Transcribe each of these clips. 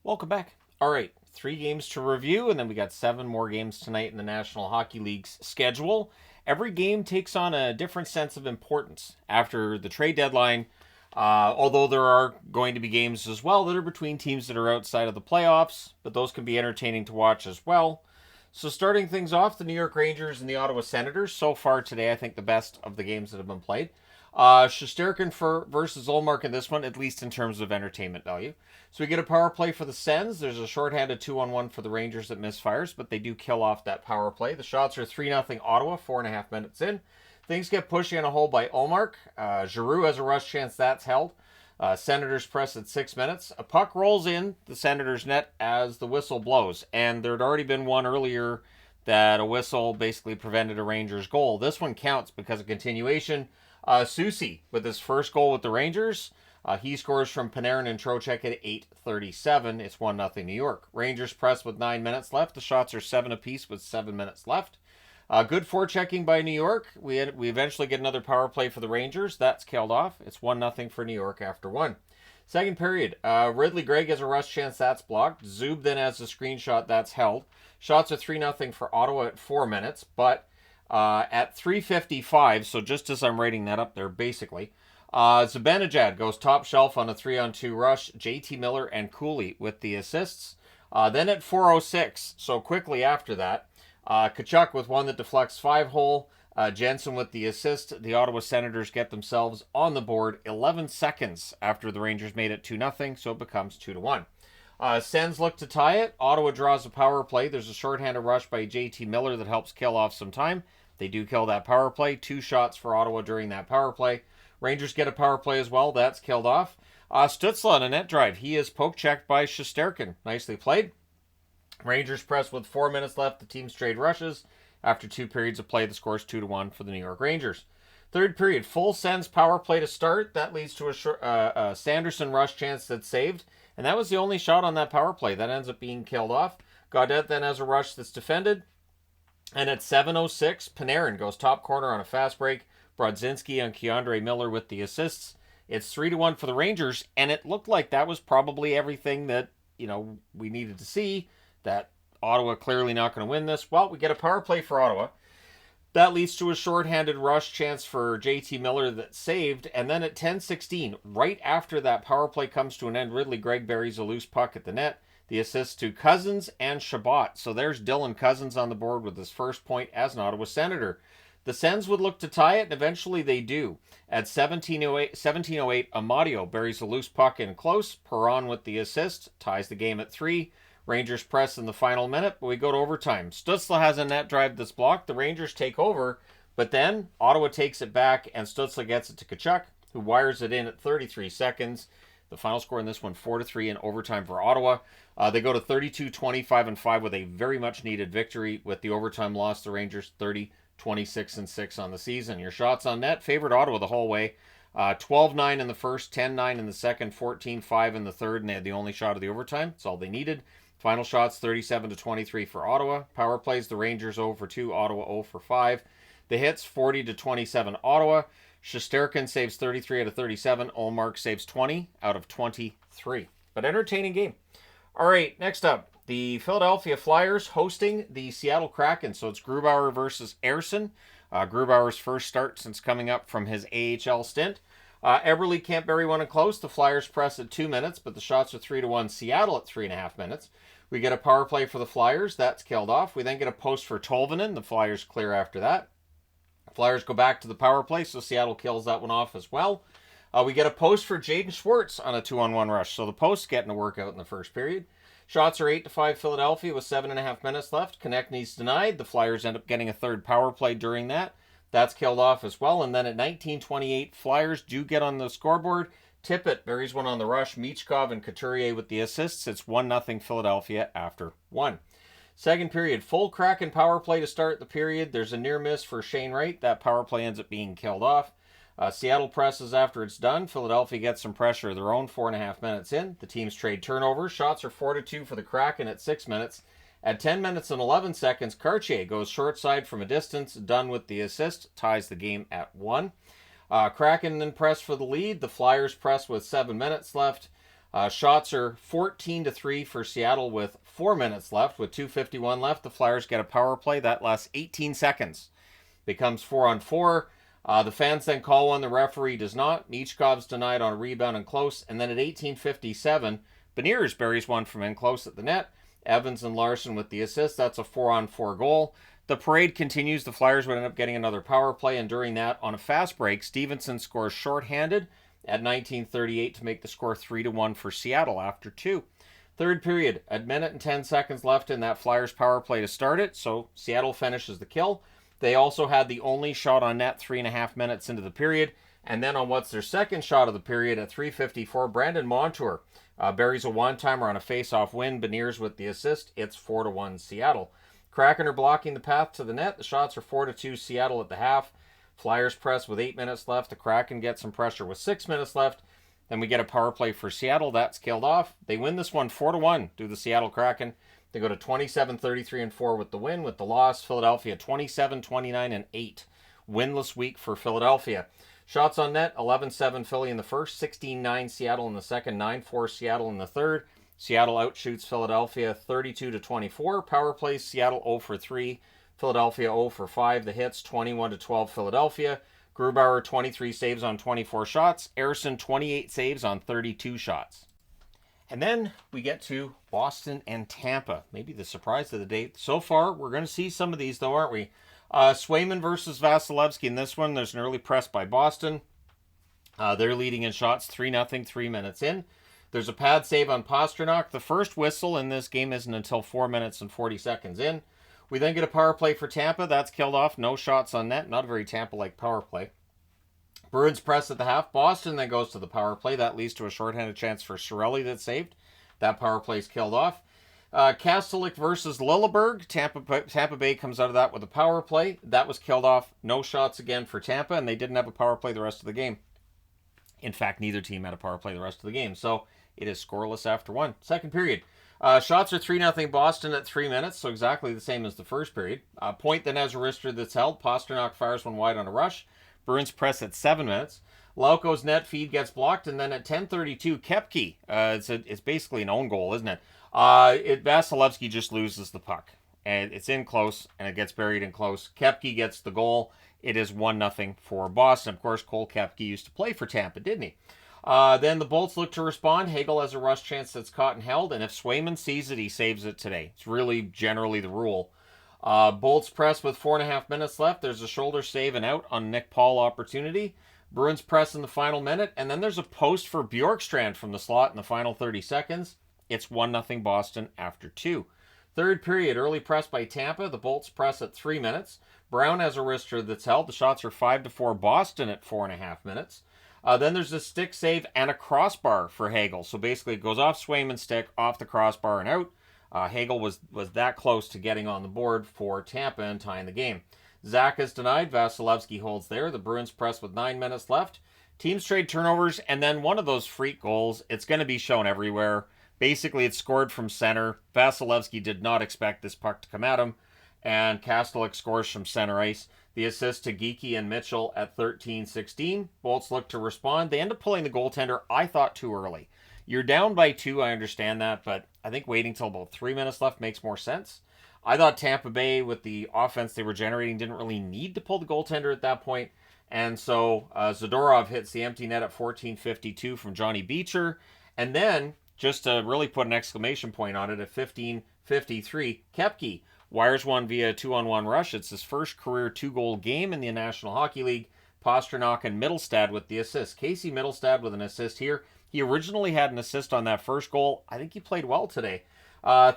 Welcome back. All right, 3 games to review, and then we got 7 more games tonight in the National Hockey League's schedule. Every game takes on a different sense of importance after the trade deadline, although there are going to be games as well that are between teams that are outside of the playoffs, but those can be entertaining to watch as well. So starting things off, the New York Rangers and the Ottawa Senators. So far today, I think the best of the games that have been played. Shesterkin versus Ullmark in this one, at least in terms of entertainment value. So we get a power play for the Sens. There's a shorthanded 2-on-1 for the Rangers that misfires, but they do kill off that power play. The shots are 3-0 Ottawa, 4.5 minutes in. Things get pushed in a hole by Ullmark. Giroux has a rush chance, that's held. Senators press at 6 minutes. A puck rolls in the Senators' net as the whistle blows, and there had already been one earlier that a whistle basically prevented a Rangers goal. This one counts because of continuation. Soucy with his first goal with the Rangers. He scores from Panarin and Trocheck at 8:37. It's 1-0 New York. Rangers press with 9 minutes left. The shots are 7 apiece with 7 minutes left. Good forechecking by New York. We eventually get another power play for the Rangers. That's killed off. It's 1-0 for New York after 1. Second period. Ridley Gregg has a rush chance. That's blocked. Zub then has a screenshot. That's held. Shots are 3-0 for Ottawa at 4 minutes, but at 3:55, so just as I'm writing that up there, basically, Zibanejad goes top shelf on a 3-on-2 rush. JT Miller and Cooley with the assists. Then at 4:06, so quickly after that, Tkachuk with one that deflects 5-hole. Jensen with the assist. The Ottawa Senators get themselves on the board 11 seconds after the Rangers made it 2-0, so it becomes 2-1. Sens look to tie it. Ottawa draws a power play. There's a shorthanded rush by JT Miller that helps kill off some time. They do kill that power play. 2 shots for Ottawa during that power play. Rangers get a power play as well. That's killed off. Stützle on a net drive. He is poke checked by Shesterkin. Nicely played. Rangers press with 4 minutes left. The team's trade rushes. After 2 periods of play, the score is 2-1 for the New York Rangers. Third period, full Sens power play to start. That leads to a Sanderson rush chance that's saved. And that was the only shot on that power play. That ends up being killed off. Gaudette then has a rush that's defended. And at 7:06, Panarin goes top corner on a fast break. Brodzinski and Keandre Miller with the assists. It's 3-1 for the Rangers, and it looked like that was probably everything that, we needed to see. That Ottawa clearly not going to win this. Well, we get a power play for Ottawa. That leads to a shorthanded rush chance for JT Miller that's saved. And then at 10:16, right after that power play comes to an end, Ridley Gregg buries a loose puck at the net. The assist to Cousins and Chabot. So there's Dylan Cousins on the board with his first point as an Ottawa Senator. The Sens would look to tie it, and eventually they do. At 17:08, Amadio buries a loose puck in close. Perron with the assist, ties the game at 3. Rangers press in the final minute, but we go to overtime. Stützle has a net drive that's blocked. The Rangers take over, but then Ottawa takes it back, and Stützle gets it to Tkachuk, who wires it in at 33 seconds. The final score in this one, 4-3 in overtime for Ottawa. They go to 32-25-5 with a very much needed victory. With the overtime loss, the Rangers 30-26-6 on the season. Your shots on net favored Ottawa the whole way. 12-9 in the first, 10-9 in the second, 14-5 in the third, and they had the only shot of the overtime. That's all they needed. Final shots 37-23 for Ottawa. Power plays, the Rangers 0 for 2, Ottawa 0 for 5. The hits 40-27 Ottawa. Shesterkin saves 33 out of 37. Ullmark saves 20 out of 23. But entertaining game. All right, next up, the Philadelphia Flyers hosting the Seattle Kraken. So it's Grubauer versus Ersson. Grubauer's first start since coming up from his AHL stint. Eberle can't bury one in close. The Flyers press at 2 minutes, but the shots are 3-1 Seattle at 3.5 minutes. We get a power play for the Flyers. That's killed off. We then get a post for Tolvanen. The Flyers clear after that. Flyers go back to the power play, so Seattle kills that one off as well. We get a post for Jaden Schwartz on a 2-on-1 rush. So the post's getting a workout in the first period. Shots are 8-5 Philadelphia with 7.5 minutes left. Konechny's denied. The Flyers end up getting a third power play during that. That's killed off as well. And then at 19:28, Flyers do get on the scoreboard. Tippett buries one on the rush. Michkov and Couturier with the assists. It's 1-0 Philadelphia after 1. Second period, full Kraken power play to start the period. There's a near miss for Shane Wright. That power play ends up being killed off. Seattle presses after it's done. Philadelphia gets some pressure of their own 4.5 minutes in. The teams trade turnovers. Shots are 4-2 for the Kraken at 6 minutes. At 10 minutes and 11 seconds, Cartier goes short side from a distance. Done with the assist. Ties the game at 1. Kraken then press for the lead. The Flyers press with 7 minutes left. Shots are 14-3 for Seattle with 4 minutes left. With 2:51 left, the Flyers get a power play. That lasts 18 seconds. Becomes 4-on-4. The fans then call one. The referee does not. Michkov's denied on a rebound and close. And then at 18:57, Beniers buries one from in close at the net. Evans and Larson with the assist. That's a 4-on-4 goal. The parade continues. The Flyers would end up getting another power play. And during that, on a fast break, Stevenson scores shorthanded at 19:38 to make the score 3-1 for Seattle after 2. Third period, a minute and 10 seconds left in that Flyers power play to start it, so Seattle finishes the kill. They also had the only shot on net 3.5 minutes into the period, and then on what's their second shot of the period at 3:54, Brandon Montour buries a one-timer on a face-off win. Beniers with the assist. It's 4-1 Seattle. Kraken are blocking the path to the net. The shots are 4-2 Seattle at the half. Flyers press with 8 minutes left. The Kraken get some pressure with 6 minutes left. Then we get a power play for Seattle. That's killed off. They win this one 4-1 to the Seattle Kraken. They go to 27-33-4 with the win. With the loss, Philadelphia 27-29-8. Winless week for Philadelphia. Shots on net, 11-7 Philly in the first, 16-9 Seattle in the second, 9-4 Seattle in the third. Seattle outshoots Philadelphia 32-24. Power plays, Seattle 0-3. Philadelphia 0-5. The hits, 21-12 Philadelphia. Grubauer 23 saves on 24 shots. Ersson 28 saves on 32 shots. And then we get to Boston and Tampa. Maybe the surprise of the day. So far, we're going to see some of these though, aren't we? Swayman versus Vasilevsky in this one. There's an early press by Boston. They're leading in shots 3-0, 3 minutes in. There's a pad save on Pastrnak. The first whistle in this game isn't until 4 minutes and 40 seconds in. We then get a power play for Tampa. That's killed off. No shots on net. Not a very Tampa-like power play. Bruins press at the half. Boston then goes to the power play. That leads to a shorthanded chance for Cirelli that's saved. That power play is killed off. Kastelik versus Lilleberg. Tampa Bay comes out of that with a power play. That was killed off. No shots again for Tampa, and they didn't have a power play the rest of the game. In fact, neither team had a power play the rest of the game. So it is scoreless after one. Second period. Shots are 3-0 Boston at 3 minutes, so exactly the same as the first period. Point then has a wrister that's held. Pastrnak fires one wide on a rush. Bruins press at 7 minutes. Lauko's net feed gets blocked, and then at 10:32, Koepke. It's basically an own goal, isn't it? Vasilevsky just loses the puck, and it's in close, and it gets buried in close. Koepke gets the goal. It is 1-0 for Boston. Of course, Cole Koepke used to play for Tampa, didn't he? Then the Bolts look to respond. Hagel has a rush chance that's caught and held, and if Swayman sees it, he saves it today. It's really generally the rule. Bolts press with 4.5 minutes left. There's a shoulder save and out on Nick Paul opportunity. Bruins press in the final minute, and then there's a post for Bjorkstrand from the slot in the final 30 seconds. It's 1-0 Boston after 2. Third period, early press by Tampa. The Bolts press at 3 minutes. Brown has a wrister that's held. The shots are 5-4 Boston at 4.5 minutes. Then there's a stick save and a crossbar for Hagel. So basically it goes off Swayman's stick, off the crossbar and out. Hagel was that close to getting on the board for Tampa and tying the game. Zach is denied. Vasilevsky holds there. The Bruins press with 9 minutes left. Teams trade turnovers, and then one of those freak goals. It's going to be shown everywhere. Basically, it's scored from center. Vasilevsky did not expect this puck to come at him, and Kastelik scores from center ice. The assist to Geekie and Mitchell at 13-16. Bolts look to respond. They end up pulling the goaltender, I thought, too early. You're down by 2, I understand that, but I think waiting till about 3 minutes left makes more sense. I thought Tampa Bay, with the offense they were generating, didn't really need to pull the goaltender at that point. And so Zadorov hits the empty net at 14:52 from Johnny Beecher. And then, just to really put an exclamation point on it, at 15:53, Koepke wires one via a 2-on-1 rush. It's his first career 2-goal game in the National Hockey League. Pastrnak and Mittelstadt with the assist. Casey Mittelstadt with an assist here. He originally had an assist on that first goal. I think he played well today.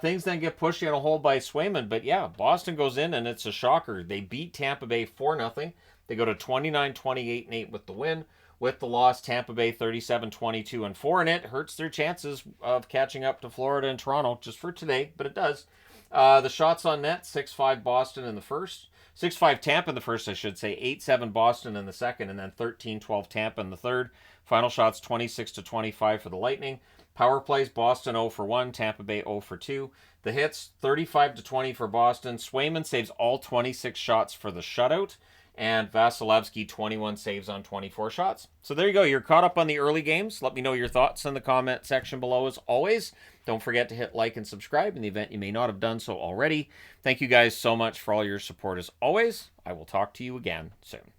Things then get pushed in a hole by Swayman. But yeah, Boston goes in, and it's a shocker. They beat Tampa Bay 4-0. They go to 29-28-8 with the win. With the loss, Tampa Bay 37-22-4, and it hurts their chances of catching up to Florida and Toronto just for today, but it does. The shots on net, 6-5 Boston in the first. 6-5 Tampa in the first, I should say. 8-7 Boston in the second, and then 13-12 Tampa in the third. Final shots, 26-25 for the Lightning. Power plays, Boston 0-1, Tampa Bay 0-2. The hits, 35-20 for Boston. Swayman saves all 26 shots for the shutout. And Vasilevsky, 21 saves on 24 shots. So there you go. You're caught up on the early games. Let me know your thoughts in the comment section below as always. Don't forget to hit like and subscribe in the event you may not have done so already. Thank you guys so much for all your support as always. I will talk to you again soon.